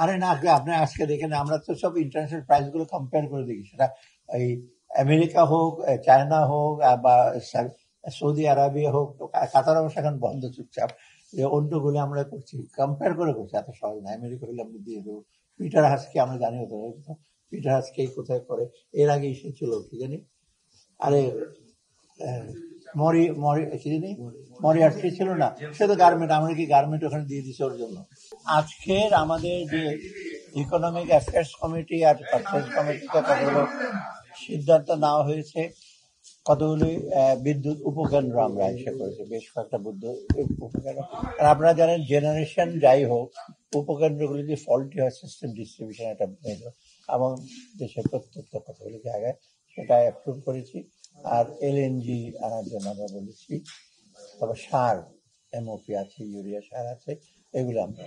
আরে না, আপনি আজকে দেখেন, আমরা তো সব ইন্টারন্যাশনাল প্রাইস গুলো কম্পেয়ার করে দেখি, সেটা এই আমেরিকা হোক, চায়না হোক, বা সৌদি আরবিয়া হোক, কাতার অবশ্য এখন বন্ধ চুপচাপ, যে অন্যগুলো আমরা করছি, কম্পেয়ার করে করছি, এত সহজ না। আমেরিকা হলে আমরা দিয়ে দেবো। পিটার হাসকে আমরা জানি হতো, পিটার হাসকে কোথায় করে, এর আগে সে ছিল কি জানি, আরে মরিয়ার্টি ছিল না, সে তো গার্মেন্ট, আমরা কি গার্মেন্ট ওখানে দিয়ে দিচ্ছে ওর জন্য। আজকের আমাদের যে ইকোনমিক অ্যাফেয়ার্স কমিটি আর পারচেজ কমিটিতে কতগুলো সিদ্ধান্ত নেওয়া হয়েছে, কতগুলি বিদ্যুৎ উপকেন্দ্র আমরা এসে করেছি, বেশ কয়েকটা বিদ্যুৎ উপকেন্দ্র। আর আপনারা জানেন, জেনারেশন যাই হোক, উপকেন্দ্রগুলি যে ফল্টি হয়, সিস্টেম ডিস্ট্রিবিউশন একটা মেজর, এবং দেশের প্রত্যেকটা কতগুলি জায়গায় সেটা অ্যাপ্রুভ করেছি। আর এলএনজি আনার জন্য আমরা বলেছি, তবে সার এমওপি আছে, ইউরিয়া সার আছে, এগুলো আমরা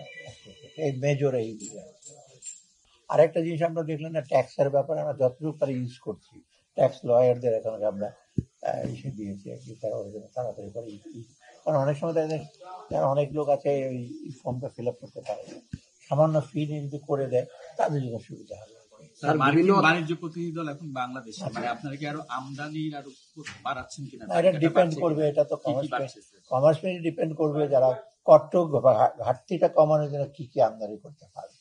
এই মেজর এইগুলো। আরেকটা জিনিস আমরা দেখলাম না, ট্যাক্সের ব্যাপারে আমরা যতটুকু পারি ইউজ করছি, ট্যাক্স লয়ারদের এখন আমরা এসে দিয়েছি আর কি, তারা ওর জন্য তাড়াতাড়ি করে কারণ অনেক সময় তাদের অনেক লোক আছে ওই ফর্মটা ফিল আপ করতে পারে না, সামান্য ফি যদি করে দেয় তাদের জন্য সুবিধা হবে। বাণিজ্য প্রতিনিধি দল এখন বাংলাদেশে, মানে আপনারা কি আরো আমদানির আরো বাড়াচ্ছেন কিনা? এটা ডিপেন্ড করবে, এটা তো কমার্স ডিপেন্ড করবে, যারা কট্টক ঘাটতিটা কমানোর জন্য কি কি আমদানি করতে পারে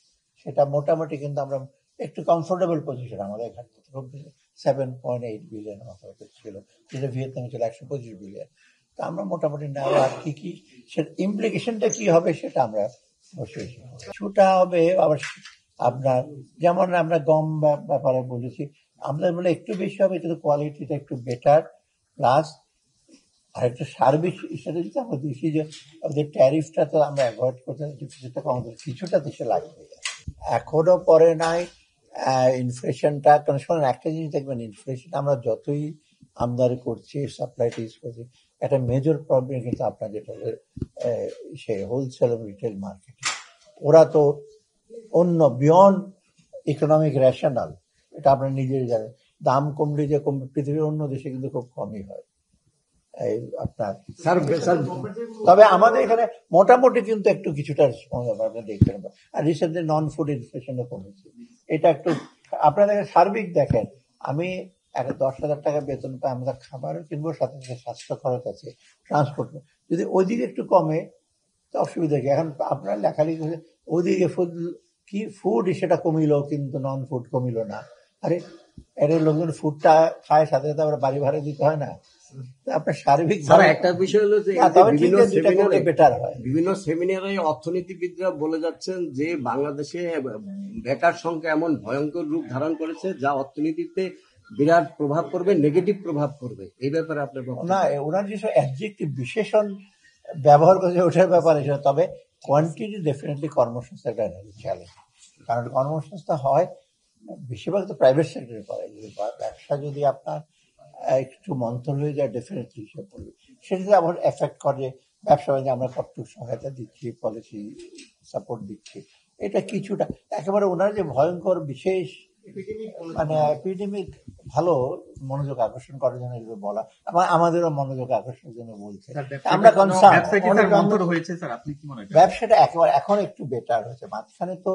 সেটা মোটামুটি, কিন্তু আমরা একটু কমফোর্টেবল পজিশন, আমাদের ঘাটতি 7.8 বিলিয়ন ছিল, যেটা ভিয়েতনামে ছিল 125 বিলিয়ন। তা আমরা মোটামুটি নেওয়া, আর কি কি সেটা ইমপ্লিকেশনটা কি হবে সেটা আমরা বসে ছুটা হবে। আবার আপনার যেমন আমরা গম ব্যাপারে বলেছি, আমাদের মানে একটু বেশি হবে, কিন্তু কোয়ালিটিটা একটু বেটার, প্লাস আর একটা সার্ভিস হিসেবে যদি আমরা দেখি যে আমাদের ট্যারিফটা তো আমরা অ্যাভয়েড করতে, আমাদের কিছুটা দেশে লাগবে, এখনো পরে নাই ইনফ্লেশনটা। কারণ শোনেন, একটা জিনিস দেখবেন, ইনফ্লেশন আমরা যতই আমদানি করছি, সাপ্লাইটা ইউজ করছি, একটা মেজর প্রবলেম কিন্তু আপনার যেটা সে হোলসেল এবং রিটেল মার্কেট, ওরা তো অন্য বিয়ন্ড ইকোনমিক রেশনাল, এটা আপনার নিজেই জানেন, দাম কমলে যে কমবে, পৃথিবীর অন্য দেশে কিন্তু খুব কমই হয় আপনার। তবে আমাদের এখানে মোটামুটি কিন্তু একটু কিছুটা আপনি দেখতে পাবেন। আর রিসেন্টলি নন ফুড ইনফ্লেশনও কমেছে, এটা একটু আপনাদের সার্বিক দেখেন। আমি 10,000 টাকা বেতন পাই, আমরা খাবারও কিনবো, সাথে সাথে স্বাস্থ্য খরচ আছে, ট্রান্সপোর্ট, যদি ওইদিকে একটু কমে তো অসুবিধা কি। এখন আপনার লেখালেখি ওইদিকে ফুড সেটা কমিল, কিন্তু নন ফুড কমিল না। আরে এর লোকজন ফুডটা খায়, সাথে সাথে আবার বাড়ি ভাড়া দিতে হয় না। আপনার সার্বিক একটা বিষয় হলো যে বিভিন্ন সেমিনারে অর্থনীতিবিদরা বলে যাচ্ছেন যে বাংলাদেশে বেকার সংখ্যা এমন ভয়ঙ্কর রূপ ধারণ করেছে, যা অর্থনীতিতে বিরাট প্রভাব পড়বে, নেগেটিভ প্রভাব পড়বে। এই ব্যাপারে আপনার না, ওনার যেসব অ্যাডজেক্টিভ বিশেষণ ব্যবহার করেছে ওটার ব্যাপারে, তবে কোয়ান্টিটি ডেফিনেটলি কর্মসংস্থান একটা চ্যালেঞ্জ। কারণ কর্মসংস্থান হয় বেশিরভাগ তো প্রাইভেট সেক্টরে করে, ব্যবসা যদি আপনার একটু মন্থর হয়ে যায়, ডেফিনেটলি সে পড়বে, সেটাতে আবার এফেক্ট করে ব্যবসা বাণিজ্যে। আমরা কতটুকু সহায়তা দিচ্ছি, পলিসি সাপোর্ট দিচ্ছি, এটা কিছুটা। একেবারে ওনার যে ভয়ঙ্কর বিশেষ মানে এপিডেমিক, ভালো মনোযোগ আকর্ষণ করার জন্য এগুলো বলা, আমাদেরও মনোযোগ আকর্ষণের জন্য বলছে। আমরা ব্যবসাটা একেবারে এখন একটু বেটার হয়েছে, মাঝখানে তো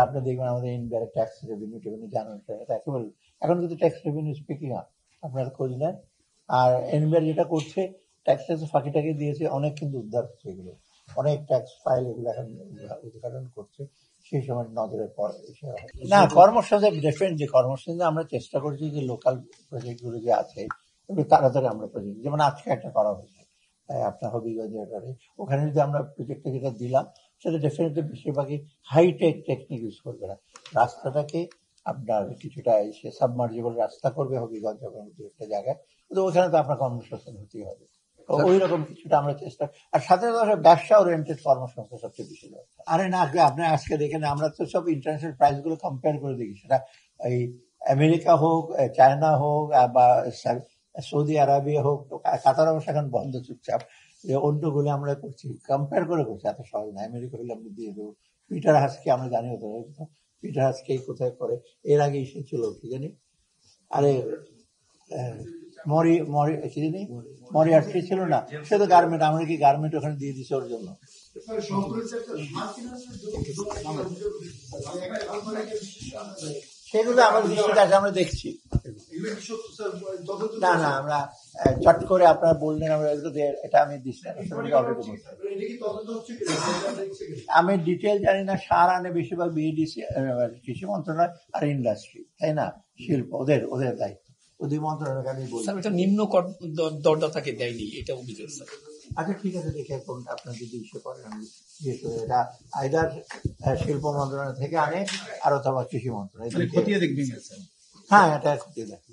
আপনি দেখবেন আমাদের ইনডাইরেক্ট ট্যাক্স রেভিনিউ জানেন, একেবারে এখন কিন্তু ট্যাক্স রেভিনিউ স্পিকিং আপ, আপনারা খোঁজ নেন। আর এনবিআর যেটা করছে, ট্যাক্স ফাঁকিটাকে দিয়েছে, অনেক কিন্তু উদ্ধার হচ্ছে, এগুলো অনেক ট্যাক্স ফাইল এগুলো এখন উদ্ঘাটন করছে, সেই সময় নজরের পর না। কর্মসংস্থান ডিফারেন্ট, যে কর্মসংস্থান আমরা চেষ্টা করছি যে লোকাল প্রজেক্ট গুলো যে আছে এগুলো তাড়াতাড়ি আমরা প্রজেক্ট, যেমন আজকে একটা করা হয়েছে আপনার হবিগঞ্জের, ওখানে যদি আমরা প্রজেক্টটা যেটা দিলাম, সেটা ডেফিনেটলি বেশিরভাগই হাইটেক টেকনিক ইউজ করবে না, রাস্তাটাকে আপনার কিছুটা এসে সাবমার্জিবল রাস্তা করবে হবিগঞ্জ একটা জায়গায়, তো ওখানে তো আপনার কর্মসংস্থান হতেই হবে। ওই রকম কিছুটা আমরা চেষ্টা, আর সাথে সাথে ব্যবসা ওরিয়েন্টেড কর্মসংস্থান সবচেয়ে বেশি দরকার। আরে না, আপনি আজকে দেখেন, আমরা তো সব ইন্টারন্যাশনাল প্রাইস গুলো কম্পেয়ার করে দেখি, সেটা এই আমেরিকা হোক, চায়না হোক, বা সৌদি আরবিয়া হোক, কাতার অবশ্য এখন বন্ধ চুপচাপ, যে অন্যগুলো আমরা করছি, কম্পেয়ার করে করছি, এত সহজ না। আমেরিকা হলে আমরা দিয়ে দেবো। পিটার হাসকে আমরা জানি হতো, পিটার হাসকে কোথায় করে, এর আগে এসেছিল কি জানি, আরে মরিয়ার্টি ছিল না, সে তো গার্মেন্ট, আমরা কি গার্মেন্ট ওখানে দিয়ে দিচ্ছে ওর জন্য? সেগুলো আমাদের দৃষ্টিতে আছে, আমরা দেখছি। না না, আমরা চট করে আপনারা বললেন, আমরা এগুলো এটা আমি দিচ্ছি, আমি ডিটেল জানি না। সার আনে বেশিরভাগ বিএডিসি, কৃষি মন্ত্রণালয় আর ইন্ডাস্ট্রি, তাই না, শিল্প, ওদের দায়িত্ব। ওদের মন্ত্রণালয় আমি বলি এটা নিম্ন দরদাতাকে দেয়নি, এটা অভিযোগ স্যার। আচ্ছা ঠিক আছে, দেখে কোনটা আপনার যদি ইস্যু করেন, আমি এটা আইদার শিল্প মন্ত্রণালয় থেকে আনে আর অথবা কৃষি মন্ত্রণালয়। খতিয়ে দেখবেন। হ্যাঁ, এটা খতিয়ে দেখি।